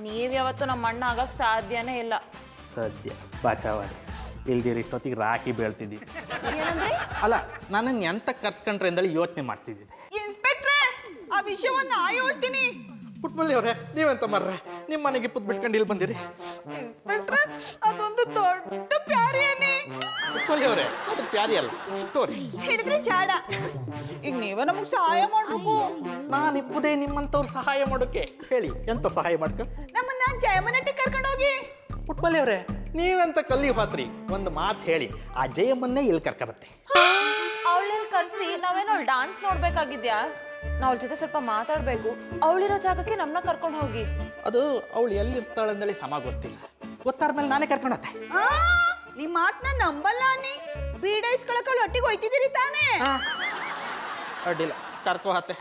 ನೀವು ಯಾವತ್ತೂ ನಮ್ಮ ಅಣ್ಣ ಆಗಕ್ಕೆ ಸಾಧ್ಯನೇ ಇಲ್ಲ. ಸದ್ಯ ಬಾಚಾವಾಡಿ ಇಲ್ದಿರಿ ಇಷ್ಟೊತ್ತಿಗೆ ರಾಕಿ ಬೀಳ್ತಿದ್ದಿ. ಏನಂದ್ರೆ? ಅಲ್ಲ, ನನ್ನನ್ನು ಎಂತ ಕರ್ಸ್ಕೊಂಡ್ರೆ ಅಂದೇಳಿ ಯೋಚನೆ ಮಾಡ್ತಿದ್ದೆ. ಇನ್ಸ್ಪೆಕ್ಟ್ರೆ, ಆ ವಿಷಯವನ್ನ ಹೇಳ್ತೀನಿ. ಪುಟ್ಮಲ್ಲಿ ಅವರೇ, ನೀವೆಂತ ಮರ್ರೆ ನಿಮ್ಮ ಮನೆಗೆ ಪುತ್ ಬಿಟ್ಕೊಂಡು ಇಲ್ಲಿ ಬಂದಿರಿ? ಇನ್ಸ್ಪೆಕ್ಟ್ರೆ, ಅದೊಂದು ದೊಡ್ಡ ಪ್ಯಾರಿಯನೇ. ಪುಟ್ಮಲ್ಲಿ ಅವರೇ, ಅದು ಪ್ಯಾರಿ ಅಲ್ಲ, ಸ್ಟೋರಿ. ಹಿಡಿದ್ರೆ ಜಾಡ. ಈಗ ನೀವೇ ನಮಗೆ ಸಹಾಯ ಮಾಡ್ಬೇಕು. ನಾನು ಇಪ್ಪುದೇ ನಿಮ್ಮಂಥವ್ರು ಸಹಾಯ ಮಾಡೋಕೆ. ಹೇಳಿ, ಎಂತ ಸಹಾಯ ಮಾಡ್ಕ? ನಮ್ಮನ್ನ ಜಯಮನಟ್ಟಿ ಕರ್ಕೊಂಡೋಗಿ. ಪುಟ್ಮಲ್ಲಿ ಅವರೇ, ನೀವೆಂತ ಕಲ್ಲಿ ಹೋತ್ರಿ? ಒಂದು ಮಾತು ಹೇಳಿ, ಆ ಜಯಮ್ಮನ್ನೇ ಇಲ್ಲಿ ಕರ್ಕೊಬತ್ತೆ. ಅವಳಲ್ಲಿ ಕರ್ಸಿ ನಾವೇನೋ ಡಾನ್ಸ್ ನೋಡ್ಬೇಕಾಗಿದ್ಯಾ? ನಾವ್ ಜೊತೆ ಸ್ವಲ್ಪ ಮಾತಾಡ್ಬೇಕು. ಅವಳಿರೋ ಜಾಗಕ್ಕೆ ನಮ್ಮನ್ನ ಕರ್ಕೊಂಡು ಹೋಗಿ. ಅದು ಅವಳು ಎಲ್ಲಿರ್ತಾಳೆ ಅಂದೇಳಿ ಸಮ ಗೊತ್ತಿಲ್ಲ. ಗೊತ್ತಾದ್ಮೇಲೆ ನಾನೇ ಕರ್ಕೊಂಡು ಹೋಗ್ತೆ. ನಿಮ್ ಮಾತನ್ನ ನಂಬಲ್ಲ ನೀ. ಬೀಡೈಸ್ಕೊಳಕಳು ಒಟ್ಟಿಗೆ ಹೋಯ್ತಿದ್ದೀರಿ ತಾನೇ? ಅಡ್ಡಿಲ್ಲ, ಕರ್ಕೋ ಹತ್ತೆ.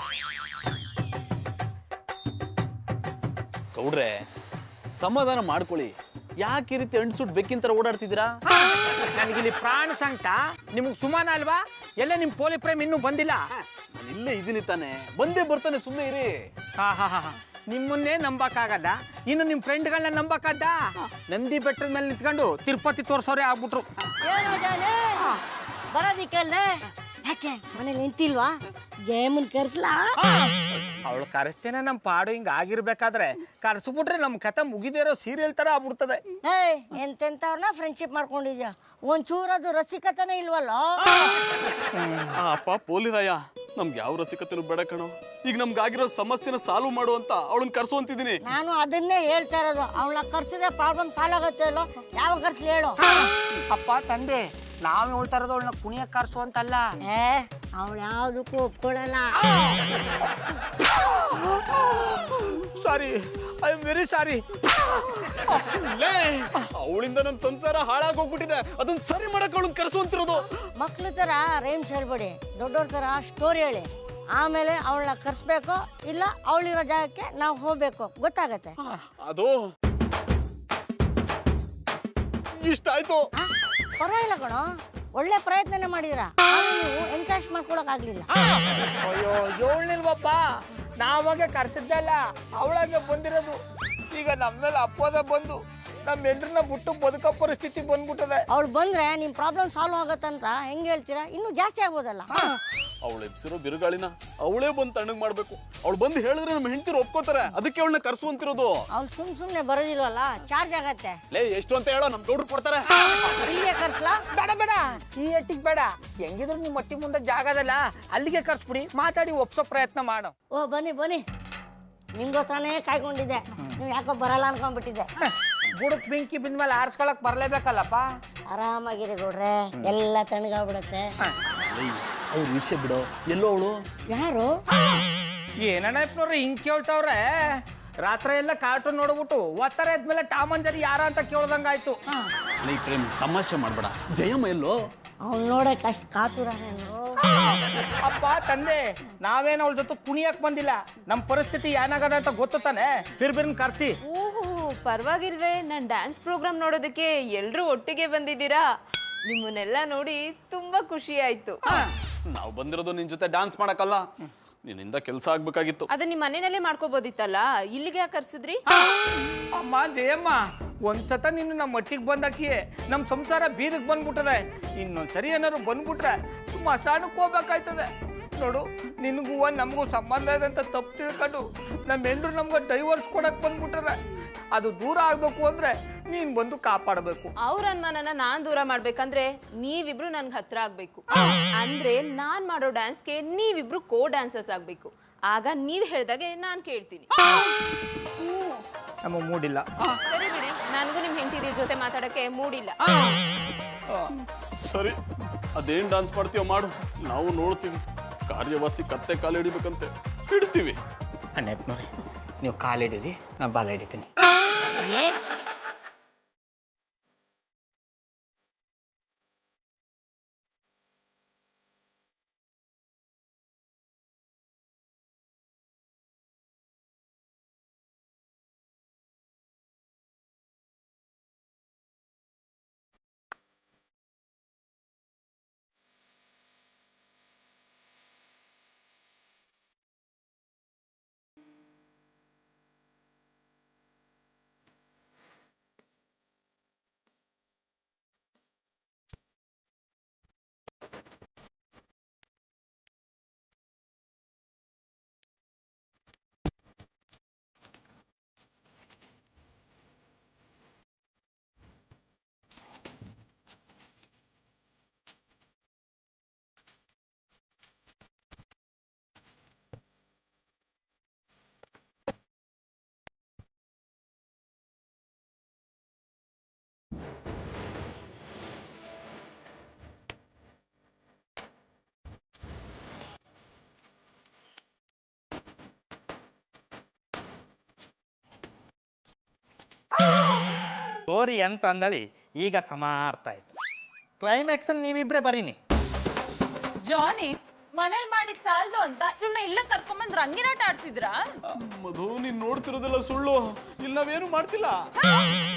ಗೌಡ್ರೆ, ಸಮಾಧಾನ ಮಾಡ್ಕೊಳ್ಳಿ. ಯಾಕೆ ಈ ರೀತಿ ಅಂಟ್ಸುಟ್ ಬೆಕ್ಕಿನ ಓಡಾಡ್ತಿದ್ದೀರಾ? ನನಗಿಲ್ಲಿ ಪ್ರಾಣ ಸಂಕಟ, ನಿಮ್ಗೆ ಸುಮಾನ ಅಲ್ವಾ? ಎಲ್ಲ ನಿಮ್ಮ ಪೋಲಿ ಪ್ರೇಮ್ ಇನ್ನೂ ಬಂದಿಲ್ಲ. ನಾನು ಇಲ್ಲೇ ಇದ್ದೀನಿ ತಾನೆ, ಬಂದೇ ಬರ್ತಾನೆ, ಸುಮ್ಮನೆ ಇರಿ. ಹಾ, ನಿಮ್ಮನ್ನೇ ನಂಬಕ್ಕಾಗದ, ಇನ್ನು ನಿಮ್ಮ ಫ್ರೆಂಡ್ಗಳನ್ನ ನಂಬಕ್ಕಾದ? ನಂದಿ ಬೆಟ್ಟದ ಮೇಲೆ ನಿಂತ್ಕೊಂಡು ತಿರುಪತಿ ತೋರ್ಸೋರೆ ಆಗ್ಬಿಟ್ರು. ಬರೋದಿಕ್ಕಲ್ದೆ ಯಾಕೆ ಮನೇಲಿ ನಿಂತಿಲ್ವಾ? ಜಯಮ್ಮನ್ ಕರ್ಸ್ಲಾ? ಅವಳು ಕರೆಸ್ತೇನೆ, ನಮ್ಮ ಪಾಡು ಹಿಂಗ ಆಗಿರ್ಬೇಕಾದ್ರೆ ಕರ್ಸ್ಬಿಟ್ರೆ ನಮ್ಮ ಕತೆ ಮುಗಿದಿರೋ ಸೀರಿಯಲ್ ತರ ಆಗ್ಬಿಡ್ತದೆ. ಏಯ್, ಎಂತೆಂತವ್ರನ್ನ ಫ್ರೆಂಡ್ಶಿಪ್ ಮಾಡ್ಕೊಂಡಿದ್ಯಾ? ಒಂಚೂರದು ರಸಿಕತನೇ ಇಲ್ವಲ್ಲ? ಅಪ್ಪ ಪೋಲಿರಾಯ, ನಮ್ಗೆ ಯಾವ ರಸಿಕತೆನೂ ಬೇಡ ಕಣೋ. ಈಗ ನಮ್ಗಾಗಿರೋ ಸಮಸ್ಯೆನ ಸಾಲ್ವ್ ಮಾಡು ಅಂತ ಅವಳನ್ನ ಕರ್ಸೋಂತಿದ್ದೀನಿ. ನಾನು ಅದನ್ನೇ ಹೇಳ್ತಾ ಇರೋದು. ಅವಳ ಕರ್ಸಿದ್ರೆ ಪ್ರಾಬ್ಲಮ್ ಸಾಲ್ವ್ ಆಗುತ್ತೆ ಅಲ್ಲೋ? ಯಾವ ಕರ್ಸ್ಲಿ ಹೇಳು? ಅಪ್ಪ ತಂದೆ, ನಾವು ಹೇಳ್ತಾ ಇರೋದು ಅವಳನ್ನ ಕುಣಿಯ ಕರ್ಸು ಅಂತಲ್ಲ. ಅವಳು ಯಾವ್ದಕ್ಕೂ ಒಪ್ಕೊಳ್ಳಲ್ಲ. ಸಾರಿ, ಐ ಆಮ್ ವೆರಿ ಸಾರಿ. ಅವಳಿಂದ ನಮ್ ಸಂಸಾರ ಹಾಳಾಗೋಗ್ಬಿಟ್ಟಿದೆ, ಅದನ್ನ ಸರಿ ಮಾಡಕ್ ಅವಳನ್ನ ಕರ್ಸೋಂತಿರೋದು. ಮಕ್ಳ ತರ ರೇಮ್ಸ್ ಹೇಳ್ಬೇಡಿ, ದೊಡ್ಡವ್ರ ತರ ಸ್ಟೋರಿ ಹೇಳಿ. ಆಮೇಲೆ ಅವಳನ್ನ ಕರ್ಸ್ಬೇಕು, ಇಲ್ಲ ಅವಳಿರೋ ಜಾಗಕ್ಕೆ ನಾವು ಹೋಗ್ಬೇಕು, ಗೊತ್ತಾಗತ್ತೆ. ಅದು ಇಷ್ಟ ಆಯ್ತು. ಪರವಾಗಿಲ್ಲ ಕಣೋ, ಒಳ್ಳೆ ಪ್ರಯತ್ನನೇ ಮಾಡಿದಿರ. ನೀವು ಎನ್ಕರೇಜ್ ಮಾಡ್ಕೊಳಕ್ ಆಗ್ಲಿಲ್ಲ. ಅಯ್ಯೋ, ಏಳ್ನಿಲ್ವಪ್ಪ, ನಾವಾಗೆ ಕರ್ಸಿದ್ದಲ್ಲ, ಅವಳಾಗೆ ಬಂದಿರೋದು. ಈಗ ನಮ್ಮ ಮೇಲೆ ಅಪ್ಪೋದ ಬಂದು ನಮ್ಮ ಹೆಂಡ್ರನ್ನ ಬಿಟ್ಟು ಬದುಕೋ ಪರಿಸ್ಥಿತಿ ಬಂದ್ಬಿಟ್ಟದೆ. ಅವಳು ಬಂದ್ರೆ ನಿಮ್ ಪ್ರಾಬ್ಲಮ್ ಸಾಲ್ವ್ ಆಗತ್ತಂತ ಹೆಂಗ್ ಹೇಳ್ತೀರಾ? ಇನ್ನೂ ಜಾಸ್ತಿ ಆಗ್ಬೋದಲ್ಲ. ಅವಳು ಎಬ್ಸಿರೋ ಬಿರುಗಾಳಿನ ಅವಳೇ ಬಂದು ತಣ್ಣಗ್ ಮಾಡ್ಬೇಕು. ಅವಳು ಬಂದು ಹೇಳಿದ್ರೆ ನಮ್ಮ ಹೆಂಡತಿರು ಒಪ್ಕೋತಾರೆ, ಅದಕ್ಕೆ ಅವಳನ್ನ ಕರ್ಸುವಂತಿರೋದು. ಅವ್ಳು ಸುಮ್ನೆ ಬರೋದಿಲ್ವಲ್ಲ, ಚಾರ್ಜ್ ಆಗತ್ತೆ. ಲೇ, ಎಷ್ಟು ಅಂತ ಹೇಳೋ, ನಮ್ ಗೌಡ್ರು ಕೊಡ್ತಾರೆ. ಇಲ್ಲಿಗೆ ಕರ್ಸ್ಲಾ? ಬೇಡ, ಈ ಎಟ್ಟಿಗೆ ಬೇಡ. ಹೆಂಗಿದ್ರು ನಿಮ್ಮ ಮಟ್ಟಿ ಮುಂದೆ ಜಾಗದಲ್ಲ, ಅಲ್ಲಿಗೆ ಕರ್ಸ್ಬಿಡಿ, ಮಾತಾಡಿ ಒಪ್ಸೋ ಪ್ರಯತ್ನ ಮಾಡು. ಓ, ಬನ್ನಿ. ನಿಮ್ಗೋಸ್ಕರನೇ ಕಾಯ್ಕೊಂಡಿದ್ದೆ ನೀವು ಯಾಕೋ ಬರಲ್ಲ ಅನ್ಕೊಂಡ್ಬಿಟ್ಟಿದ್ದೆ. ಬುಡಕ್ ಬೆಂಕಿ ಬಿದ್ಮೇಲೆ ಆರಿಸ್ಕೊಳಕ್ ಬರ್ಲೇಬೇಕಲ್ಲಪ್ಪ. ಆರಾಮಾಗಿರಿ ಗೌಡ್ರೆ, ಎಲ್ಲ ತಣ್ಣಗಾಗ್ಬಿಡತ್ತೆ. ಅವ್ರ ವಿಷಯ ಬಿಡೋ, ಎಲ್ಲೋ ಅವಳು ಯಾರು? ಏನಣ್ಣಪ್ಪನವ್ರೆ ಹಿಂಗ್ ಕೇಳ್ತಾವ್ರೆ? ರಾತ್ರಿ ಎಲ್ಲ ಕಾರ್ಟೂನ್ ನೋಡ್ಬಿಟ್ಟು ಒತ್ತರ ಎದ್ಮೇಲೆ ಟಾಮ್ ಅಂಡ್ ಜೆರಿ ಯಾರ ಅಂತ ಕೇಳ್ದಂಗಾಯ್ತು. ಲೈ ಪ್ರೇಮ್, ತಮಾಷೆ ಮಾಡ್ಬೇಡ. ಜಯಮ್ಮ ಎಲ್ಲೋ? ಅವ್ನು ನೋಡಕ್ ಅಷ್ಟು ಕಾತುರನೇನು? ಅಪ್ಪ ತಂದೆ, ನಾವೇನು ಅವಳ ಜೊತೆ ಕುಣಿಯಕ್ ಬಂದಿಲ್ಲ. ನಮ್ಮ ಪರಿಸ್ಥಿತಿ ಏನಾಗದ ಅಂತ ಗೊತ್ತು ತಾನೆ, ಬಿರ್ಬಿರ್ನ್ ಕರ್ಸಿ. ಓಹೋ, ಪರವಾಗಿಲ್ವೇ, ನಾನು ಡ್ಯಾನ್ಸ್ ಪ್ರೋಗ್ರಾಮ್ ನೋಡೋದಕ್ಕೆ ಎಲ್ಲರೂ ಒಟ್ಟಿಗೆ ಬಂದಿದ್ದೀರಾ. ನಿಮ್ಮನ್ನೆಲ್ಲ ನೋಡಿ ತುಂಬಾ ಖುಷಿ ಆಯ್ತು. ನಾವು ಬಂದಿರೋದು ನಿನ್ ಜೊತೆ ಡ್ಯಾನ್ಸ್ ಮಾಡಕ್ಕಲ್ಲ, ನಿನ್ನಿಂದ ಕೆಲಸ ಆಗ್ಬೇಕಾಗಿತ್ತು. ಅದನ್ನ ನಿಮ್ಮ ಮನೆಯಲ್ಲೇ ಮಾಡ್ಕೋಬೋದಿತ್ತಲ್ಲ, ಇಲ್ಲಿಗೆ ಯಾಕೆ ಕರ್ಸಿದ್ರಿ? ಅಮ್ಮ ಜಯಮ್ಮ, ಒಂದ್ಸತ ನೀನು ನಮ್ಮ ಮಟ್ಟಿಗೆ ಬಂದಾಕಿಯೇ ನಮ್ಮ ಸಂಸಾರ ಬೀದಿಗೆ ಬಂದ್ಬಿಟ್ಟದೆ. ಇನ್ನೊಂದ್ಸರಿ ಏನಾದ್ರು ಬಂದ್ಬಿಟ್ರೆ ಮಸಾಣಕ್ಕೆ ಹೋಗ್ಬೇಕಾಯ್ತದೆ. ನೋಡು, ನಿನಗೂ ನಮಗೂ ಸಂಬಂಧ ಇದೆ ಅಂತ ತಪ್ಪು ತಿಳ್ಕೊಂಡು ನಮ್ಮ ಹೆಂಡ್ರು ನಮ್ಗೆ ಡೈವರ್ಸ್ ಕೊಡಕ್ ಬಂದ್ಬಿಟ್ರೆ ಅದು ದೂರ ಆಗ್ಬೇಕು ಅಂದ್ರೆ ನೀನ್ ಬಂದು ಕಾಪಾಡಬೇಕು. ಅವ್ರ ಅನುಮಾನನ ನಾನ್ ದೂರ ಮಾಡ್ಬೇಕಂದ್ರೆ ನೀವಿಬ್ರು ನನ್ಗೆ ಹತ್ರ ಆಗ್ಬೇಕು. ಅಂದ್ರೆ ನಾನ್ ಮಾಡೋ ಡ್ಯಾನ್ಸ್ಗೆ ನೀವಿಬ್ರು ಕೋ ಡ್ಯಾನ್ಸರ್ಸ್ ಆಗ್ಬೇಕು. ಆಗ ನೀವ್ ಹೇಳ್ದಾಗೆ ನಾನ್ ಕೇಳ್ತೀನಿ. ನಮಗ್ ಮೂಡಿಲ್ಲ. ಸರಿ ಬಿಡಿ, ನನಗೂ ನಿಮ್ ಹೆಂಡತಿ ಜೊತೆ ಮಾತಾಡಕ್ಕೆ ಮೂಡಿಲ್ಲ. ಸರಿ, ಅದೇನ್ ಡ್ಯಾನ್ಸ್ ಮಾಡ್ತೀವೋ ಮಾಡು, ನಾವು ನೋಡ್ತೀವಿ. ಕಾರ್ಯವಾಸಿ ಕತ್ತೆ ಕಾಲು ಹಿಡಿಬೇಕಂತೆ ಹಿಡ್ತೀವಿ. ನೆಪ್ನವ್ರಿ, ನೀವು ಕಾಲಿಡಿರಿ, ನಾ ಬಾಲ ಹಿಡಿತೀನಿ. ಸ್ಟೋರಿ ಅಂತ ಅಂದಳಿ ಈಗ ಸಮಾರ್ಥ ಆಯ್ತು. ಕ್ಲೈಮ್ಯಾಕ್ಸ್ ಅಲ್ಲಿ ನೀವಿಬ್ರೆ ಬರೀನಿ. ಜಾನಿ ಮನೇಲಿ ಮಾಡಿದ್ ಸಾಲ್ದು ಅಂತ ಇವ್ನ ಇಲ್ಲ ಕರ್ಕೊಂಬಂದ್ ರಂಗಿನಾಟ ಆಡ್ತಿದ್ರಾ? ಮಧು, ನೀನ್ ನೋಡ್ತಿರೋದೆಲ್ಲ ಸುಳ್ಳು. ಇಲ್ಲಿ ನಾವೇನು ಮಾಡ್ತಿಲ್ಲ.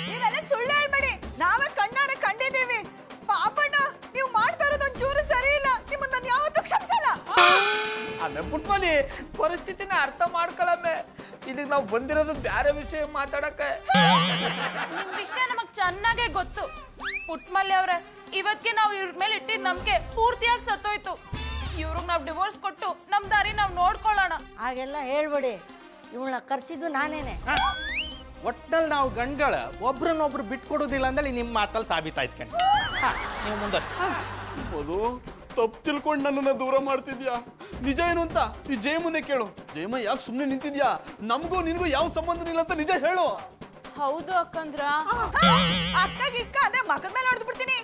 ನೀವೆಲ್ಲ ಸುಳ್ಳು ಹೇಳ್ಬೇಡಿ, ನಾವೇ ಕಣ್ಣಾರೆ ಕಂಡಿದ್ದೀವಿ. ಪಾಪಣ್ಣ, ನೀವು ಮಾಡ್ತಾ ಇರೋದು ಒಂಚೂರು ಸರಿ ಇಲ್ಲ. ನಿಮ್ಮನ್ನ ನಾನು ಯಾವತ್ತೂ ಕ್ಷಮಿಸಲ್ಲ. ಆಮೇಲೆ ಪುಟ್ಮಲಿ ಪರಿಸ್ಥಿತಿನ ಅರ್ಥ ಮಾಡ್ಕೊಳಮ್ಮೆ. ಇದಕ್ಕೆ ನಾವು ಬಂದಿರೋದು ಬ್ಯಾರೆ ವಿಷಯ ಮಾತಾಡಕ್ಕೆ. ನಿಮ್ ವಿಷಯ ನಮಗ್ ಚೆನ್ನಾಗೇ ಗೊತ್ತು. ಪುಟ್ಮಲ್ಲಿ ಅವ್ರೆ, ಇವತ್ಗೆ ನಾವು ಇವ್ರ ಮೇಲೆ ಇಟ್ಟಿದ್ ನಂಬಿಕೆ ಪೂರ್ತಿಯಾಗಿ ಸತ್ತೋಯ್ತು. ಇವ್ರಿಗೆ ನಾವು ಡಿವೋರ್ಸ್ ಕೊಟ್ಟು ನಮ್ ದಾರಿ ನಾವು ನೋಡ್ಕೊಳ್ಳೋಣ. ಹಾಗೆಲ್ಲ ಹೇಳ್ಬೇಡಿ, ಇವಳನ್ನ ಕರ್ಸಿದ್ದು ನಾನೇನೆ. ಒಟ್ನಲ್ಲಿ ನಾವು ಗಂಡ್ಗಳ ಒಬ್ರನ್ನೊಬ್ರು ಬಿಟ್ಕೊಡೋದಿಲ್ಲ ಅಂದೇಳಿ ನಿಮ್ಮ ಮಾತಲ್ಲಿ ಸಾಬೀತಾಯ್ತು ಕಣೆ. ನೀವು ಮುಂದಷ್ಟು. ಮಧು, ತಪ್ಪು ತಿಳ್ಕೊಂಡು ನನ್ನನ್ನ ದೂರ ಮಾಡ್ತಿದ್ಯಾ? ನಿಜ ಏನು ಅಂತ ಈ ಜಯಮ್ಮನ್ನೇ ಕೇಳು. ಜಯಮ್ಮ ಯಾಕೆ ಸುಮ್ಮನೆ ನಿಂತಿದ್ಯಾ? ನಮಗೂ ನಿನಗೂ ಯಾವ ಸಂಬಂಧ ಇಲ್ಲ ಅಂತ ನಿಜ ಹೇಳು. ಹೌದು ಅಕ್ಕಂದ್ರ. ಅಕ್ಕಗಿಕ್ಕ ಅಂದ್ರೆ ಮಗದ ಮೇಲೆ ಹೊಡೆದು ಬಿಡ್ತೀನಿ.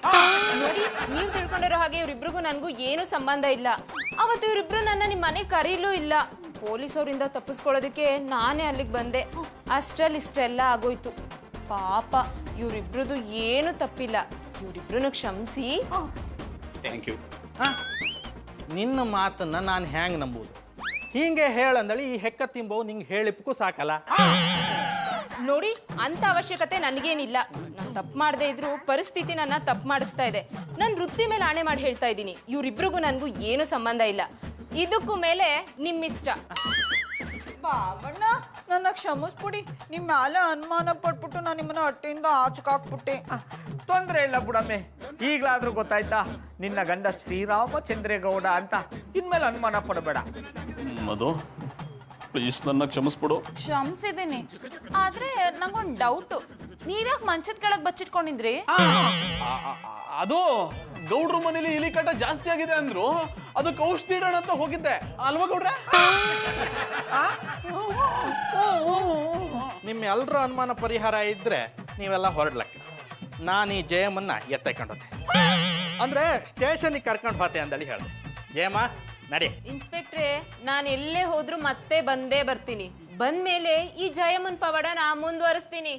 ನೋಡಿ, ನೀವ್ ತಿಳ್ಕೊಂಡಿರೋ ಹಾಗೆ ಇವ್ರಿಬ್ರಿಗೂ ನನ್ಗೂ ಏನು ಸಂಬಂಧ ಇಲ್ಲ. ಅವತ್ತು ಇವ್ರಿಬ್ರು ನನ್ನ ನಿಮ್ ಮನೆಗೆ ಕರೀಲೂ ಇಲ್ಲ. ಪೊಲೀಸವರಿಂದ ತಪ್ಪಿಸ್ಕೊಳ್ಳೋದಕ್ಕೆ ನಾನೇ ಅಲ್ಲಿಗೆ ಬಂದೆ. ಅಷ್ಟ್ರಲ್ಲಿ ಇಷ್ಟೆಲ್ಲ ಆಗೋಯ್ತು. ಪಾಪ, ಇವ್ರಿಬ್ರದ್ದು ಏನು ತಪ್ಪಿಲ್ಲ. ಇವ್ರಿಬ್ರು ಕ್ಷಮಿಸಿ. Thank you. ನಿನ್ನ ಮಾತನ್ನ ನಾನು ಹ್ಯಾಂಗ್ ನಂಬುದು? ಹೀಗೆ ಹೇಳಂದಳಿ ಈ ಹೆಕ್ಕ ತಿಂಬವು ನಿಂಗೆ ಹೇಳಿಪ್ಪಕ್ಕೂ ಸಾಕಲ್ಲ. ನೋಡಿ, ಅಂತ ಅವಶ್ಯಕತೆ ನನಗೇನಿಲ್ಲ. ನಾನು ತಪ್ಪು ಮಾಡದೇ ಇದ್ರು ಪರಿಸ್ಥಿತಿ ನನ್ನ ತಪ್ಪು ಮಾಡಿಸ್ತಾ ಇದೆ. ನಾನು ವೃತ್ತಿ ಮೇಲೆ ಆಣೆ ಮಾಡಿ ಹೇಳ್ತಾ ಇದ್ದೀನಿ, ಇವ್ರಿಬ್ರಿಗೂ ನನಗೂ ಏನು ಸಂಬಂಧ ಇಲ್ಲ. ಇದಕ್ಕೂ ಮೇಲೆ ನಿಮ್ಮಿಷ್ಟ. ಪಾಪಣ್ಣ, ನನ್ನ ಕ್ಷಮಿಸ್ಬಿಡಿ. ನಿಮ್ಮ ಮ್ಯಾಲೆ ಅನುಮಾನ ಪಟ್ಬಿಟ್ಟು ನಾನು ನಿಮ್ಮನ್ನ ಹೊಟ್ಟೆಯಿಂದ ಆಚಕಾಕ್ಬಿಟ್ಟೆ. ತೊಂದ್ರೆ ಇಲ್ಲ ಬಿಡಮ್ಮೆ. ಈಗಲಾದ್ರೂ ಗೊತ್ತಾಯ್ತಾ ನಿನ್ನ ಗಂಡ ಶ್ರೀರಾಮಚಂದ್ರೇಗೌಡ ಅಂತ. ಇನ್ಮೇಲೆ ಅನುಮಾನ ಪಡಬೇಡ. ಮಧು, ಪ್ಲೀಸ್ ನನ್ನ ಕ್ಷಮಿಸ್ಬಿಡು. ಕ್ಷಮಿಸಿದ್ದೀನಿ, ಆದ್ರೆ ನಂಗೊಂದು ಡೌಟು. ನೀವ್ಯಾಕೆ ಮಂಚದ ಕೆಳಗೆ ಬಚ್ಚಿಟ್ಕೊಂಡಿದ್ರಿ? ಅದು ಗೌಡ್ರ ಮನೇಲಿ ಇಲಿ ಕಾಟ ಜಾಸ್ತಿ ಆಗಿದೆ ಅಂದ್ರು. ಅದಕ್ಕೆ ಔಷಧಿ ಇಡೋಣ ಅಂತ ಹೋಗಿದ್ದೆ ಅಲ್ವಾ ಗೌಡ್ರೆ? ನಿಮ್ಮ ಎಲ್ಲರ ಅನುಮಾನ ಪರಿಹಾರ ಇದ್ರೆ ನೀವೆಲ್ಲ ಹೊರಡ್ಲಕ್ಕೆ ನಾನು ಈ ಜಯಮ್ಮನ್ನ ಎತ್ತೈಕೊಂಡೋದೆ ಅಂದ್ರೆ ಸ್ಟೇಷನ್ಗೆ ಕರ್ಕೊಂಡು ಹೋತೆ ಅಂದೇಳಿ ಹೇಳಿದೆ. ಜಯಮ್ಮ ನಡಿ. ಇನ್ಸ್ಪೆಕ್ಟ್ರೆ, ನಾನು ಎಲ್ಲೇ ಹೋದ್ರೂ ಮತ್ತೆ ಬಂದೇ ಬರ್ತೀನಿ. ಬಂದ್ಮೇಲೆ ಈ ಜಯಮ್ಮನ್ ಪವಾಡ ನಾ ಮುಂದುವರಿಸ್ತೀನಿ.